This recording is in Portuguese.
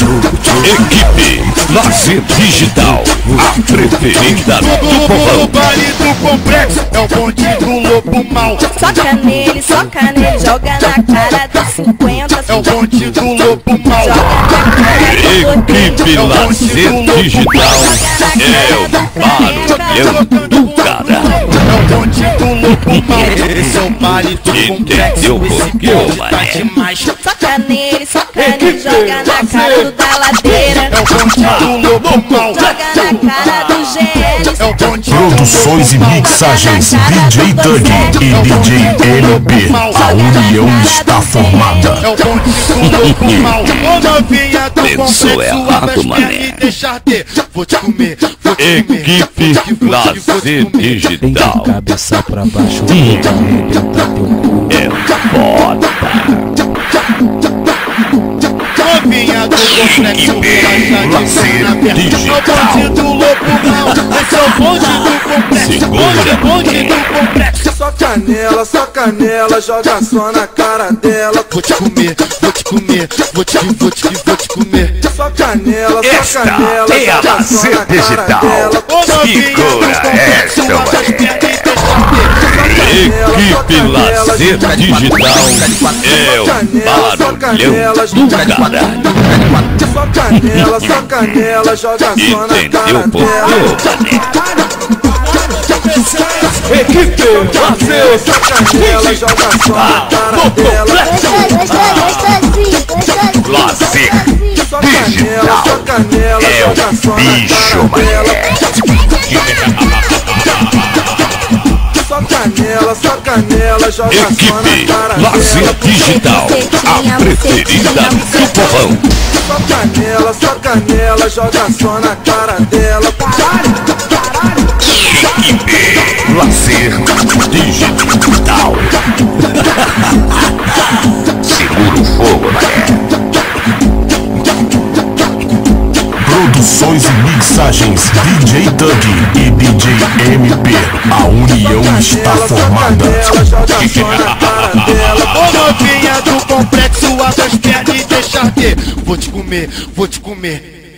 Equipe Lazer Digital, a preferida do povão. O baile do complexo é o bonde do lobo mal. Soca nele, joga na cara dos 50. É o bonde do lobo mal. Equipe Lazer Digital é o barulhão do caralho. É o bonde do lobo mal. Esse é o baile do complexo. Entendeu por quê, Tá demais. Soca nele, joga na cara do da ladeira. É o bonde do lobo mal. Joga na cara do GL. É o bonde Produções e mixagens DJ Thug e DJ MP. A união está formada. É o bonde do lobo mal. Ô novinha do Pensou complexo, errado, abre as mané. pernas e deixa ter. Vou te comer, vou te Equipe comer. Lazer Digital Cabeça pra baixo, arrebenta teu cu. é foda. Novinha do complexo, Lazer Digital. é o bonde do lobo mal. Esse é o bonde do complexo. Segura. Bonde do complexo. Só canela, joga só na cara dela. Vou te comer, vou te comer, vou te comer. Só canela, Esta canela, é a joga só Lazer na cara Digital. dela. Segura esta, mané. Equipe Lazer Digital é o barulhão do caralho. Só canela, joga só na cara Entendeu por dela. quê, mané? Equipe Lazer Canela, joga só na cara dela. Lazer Só canela, é joga só o na bicho, cara dela. mané. Só canela, joga só Equipe na cara Lazer dela. Digital, a preferida do povão. Só canela, joga só na cara dela. Equipe Lazer Digital. Segura o fogo, mané. Produções e mixagens DJ Thug e DJ MP. A união está formada. Canela, joga só na cara dela. Ô novinha do complexo, abre as pernas e deixa ter. Vou te comer, vou te comer.